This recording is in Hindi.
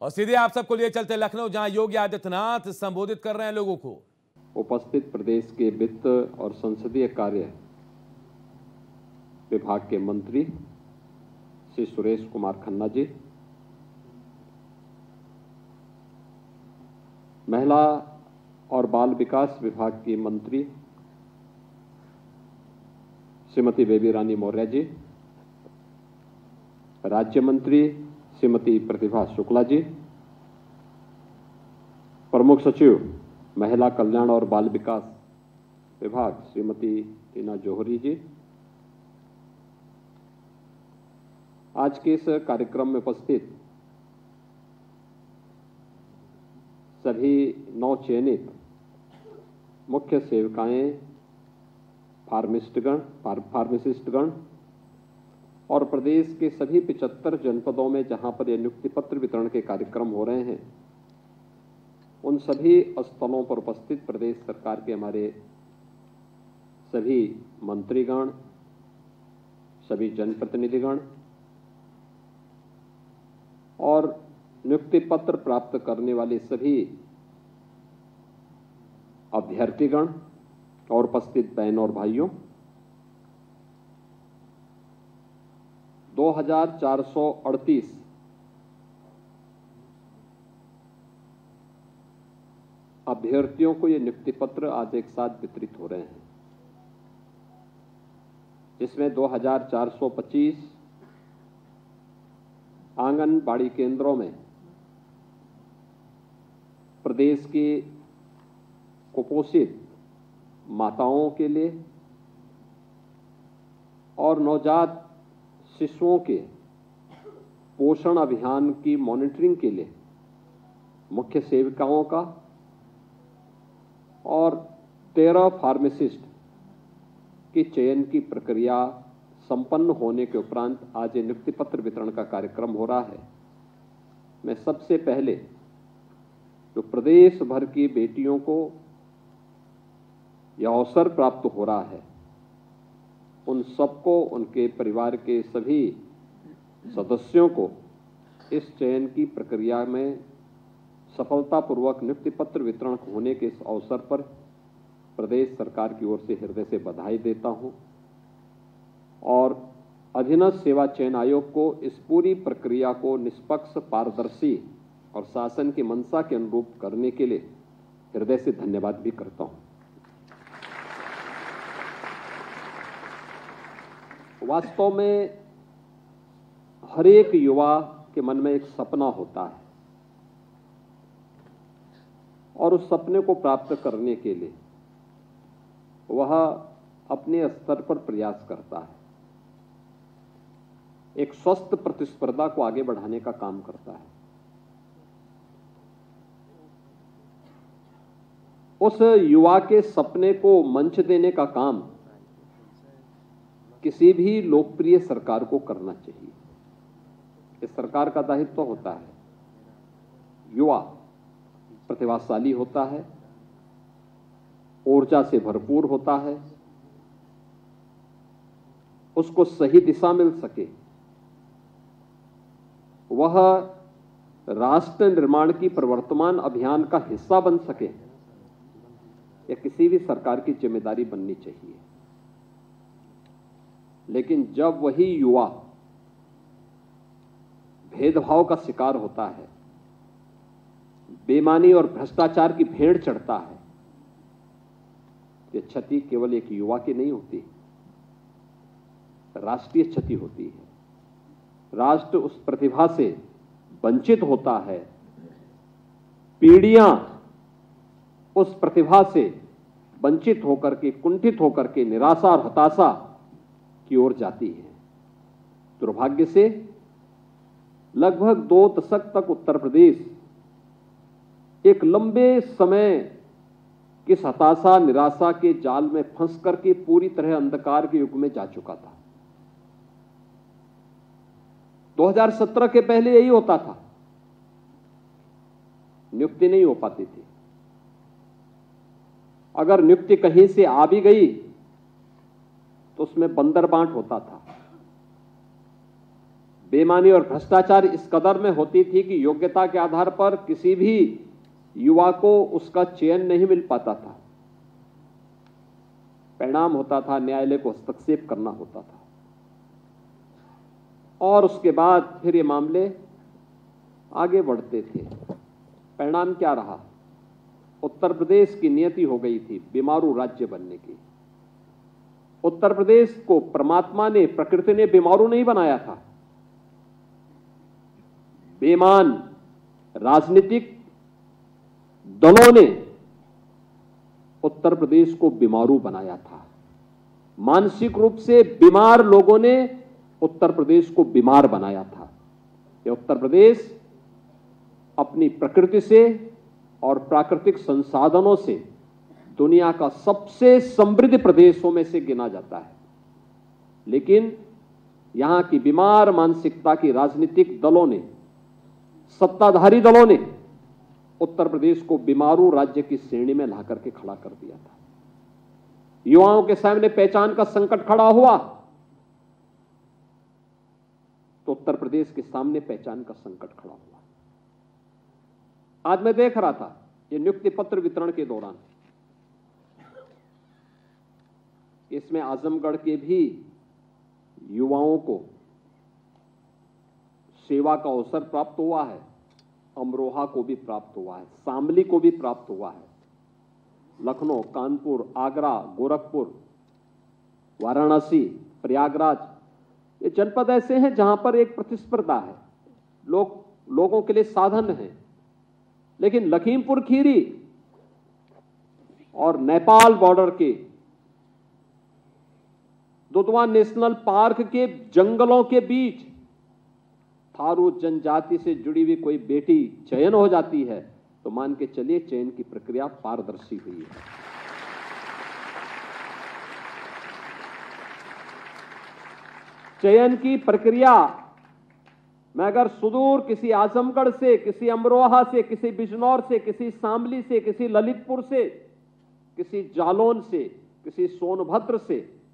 और सीधे आप सबको लिए चलते लखनऊ, जहां योगी आदित्यनाथ संबोधित कर रहे हैं लोगों को। उपस्थित प्रदेश के वित्त और संसदीय कार्य विभाग के मंत्री श्री सुरेश कुमार खन्ना जी, महिला और बाल विकास विभाग की मंत्री श्रीमती बेबी रानी मौर्य जी, राज्य मंत्री श्रीमती प्रतिभा शुक्ला जी, प्रमुख सचिव महिला कल्याण और बाल विकास विभाग श्रीमती टीना जौहरी जी, आज के इस कार्यक्रम में उपस्थित सभी नवचयनित मुख्य सेविकाएं, फार्मासिस्टगण और प्रदेश के सभी 75 जनपदों में जहां पर यह नियुक्ति पत्र वितरण के कार्यक्रम हो रहे हैं, उन सभी स्थलों पर उपस्थित प्रदेश सरकार के हमारे सभी मंत्रीगण, सभी जनप्रतिनिधिगण और नियुक्ति पत्र प्राप्त करने वाले सभी अभ्यर्थीगण और उपस्थित बहनों और भाइयों, 2438 अभ्यर्थियों को ये नियुक्ति पत्र आज एक साथ वितरित हो रहे हैं, जिसमें 2425 आंगनबाड़ी केंद्रों में प्रदेश की कुपोषित माताओं के लिए और नवजात शिशुओं के पोषण अभियान की मॉनिटरिंग के लिए मुख्य सेविकाओं का और 13 फार्मासिस्ट की चयन की प्रक्रिया संपन्न होने के उपरांत आज नियुक्ति पत्र वितरण का कार्यक्रम हो रहा है। मैं सबसे पहले जो प्रदेश भर की बेटियों को यह अवसर प्राप्त हो रहा है, उन सबको, उनके परिवार के सभी सदस्यों को इस चयन की प्रक्रिया में सफलतापूर्वक नियुक्ति पत्र वितरण होने के इस अवसर पर प्रदेश सरकार की ओर से हृदय से बधाई देता हूं और अधीनस्थ सेवा चयन आयोग को इस पूरी प्रक्रिया को निष्पक्ष, पारदर्शी और शासन की मंशा के अनुरूप करने के लिए हृदय से धन्यवाद भी करता हूं। वास्तव में हर एक युवा के मन में एक सपना होता है और उस सपने को प्राप्त करने के लिए वह अपने स्तर पर प्रयास करता है, एक स्वस्थ प्रतिस्पर्धा को आगे बढ़ाने का काम करता है। उस युवा के सपने को मंच देने का काम किसी भी लोकप्रिय सरकार को करना चाहिए। इस सरकार का दायित्व होता है, युवा प्रतिभाशाली होता है, ऊर्जा से भरपूर होता है, उसको सही दिशा मिल सके, वह राष्ट्र निर्माण की प्रवर्तमान अभियान का हिस्सा बन सके, यह किसी भी सरकार की जिम्मेदारी बननी चाहिए। लेकिन जब वही युवा भेदभाव का शिकार होता है, बेईमानी और भ्रष्टाचार की भेंट चढ़ता है, यह क्षति केवल एक युवा की नहीं होती, राष्ट्रीय क्षति होती है। राष्ट्र उस प्रतिभा से वंचित होता है, पीढ़ियां उस प्रतिभा से वंचित होकर के, कुंठित होकर के निराशा और हताशा की ओर जाती है। दुर्भाग्य से लगभग 2 दशक तक उत्तर प्रदेश एक लंबे समय किस हताशा, निराशा के जाल में फंस करके पूरी तरह अंधकार के युग में जा चुका था। 2017 के पहले यही होता था, नियुक्ति नहीं हो पाती थी। अगर नियुक्ति कहीं से आ भी गई तो उसमें बंदर बांट होता था, बेईमानी और भ्रष्टाचार इस कदर में होती थी कि योग्यता के आधार पर किसी भी युवा को उसका चयन नहीं मिल पाता था। परिणाम होता था न्यायालय को हस्तक्षेप करना होता था, और उसके बाद फिर ये मामले आगे बढ़ते थे। परिणाम क्या रहा? उत्तर प्रदेश की नियति हो गई थी बीमारू राज्य बनने की। उत्तर प्रदेश को परमात्मा ने, प्रकृति ने बीमारू नहीं बनाया था। बेईमान राजनीतिक दलों ने उत्तर प्रदेश को बीमारू बनाया था। मानसिक रूप से बीमार लोगों ने उत्तर प्रदेश को बीमार बनाया था। ये उत्तर प्रदेश अपनी प्रकृति से और प्राकृतिक संसाधनों से दुनिया का सबसे समृद्ध प्रदेशों में से गिना जाता है, लेकिन यहां की बीमार मानसिकता की राजनीतिक दलों ने, सत्ताधारी दलों ने उत्तर प्रदेश को बीमारू राज्य की श्रेणी में ला करके खड़ा कर दिया था। युवाओं के सामने पहचान का संकट खड़ा हुआ तो उत्तर प्रदेश के सामने पहचान का संकट खड़ा हुआ। आज मैं देख रहा था ये नियुक्ति पत्र वितरण के दौरान, इसमें आजमगढ़ के भी युवाओं को सेवा का अवसर प्राप्त हुआ है, अमरोहा को भी प्राप्त हुआ है, शामली को भी प्राप्त हुआ है, लखनऊ, कानपुर, आगरा, गोरखपुर, वाराणसी, प्रयागराज, ये जनपद ऐसे हैं जहां पर एक प्रतिस्पर्धा है, लोगों के लिए साधन है। लेकिन लखीमपुर खीरी और नेपाल बॉर्डर के दुधवा नेशनल पार्क के जंगलों के बीच थारू जनजाति से जुड़ी हुई कोई बेटी चयन हो जाती है तो मान के चलिए चयन की प्रक्रिया पारदर्शी हुई है। चयन की प्रक्रिया में अगर सुदूर किसी आजमगढ़ से, किसी अमरोहा से, किसी बिजनौर से, किसी शामली से, किसी ललितपुर से, किसी जालौन से, किसी सोनभद्र से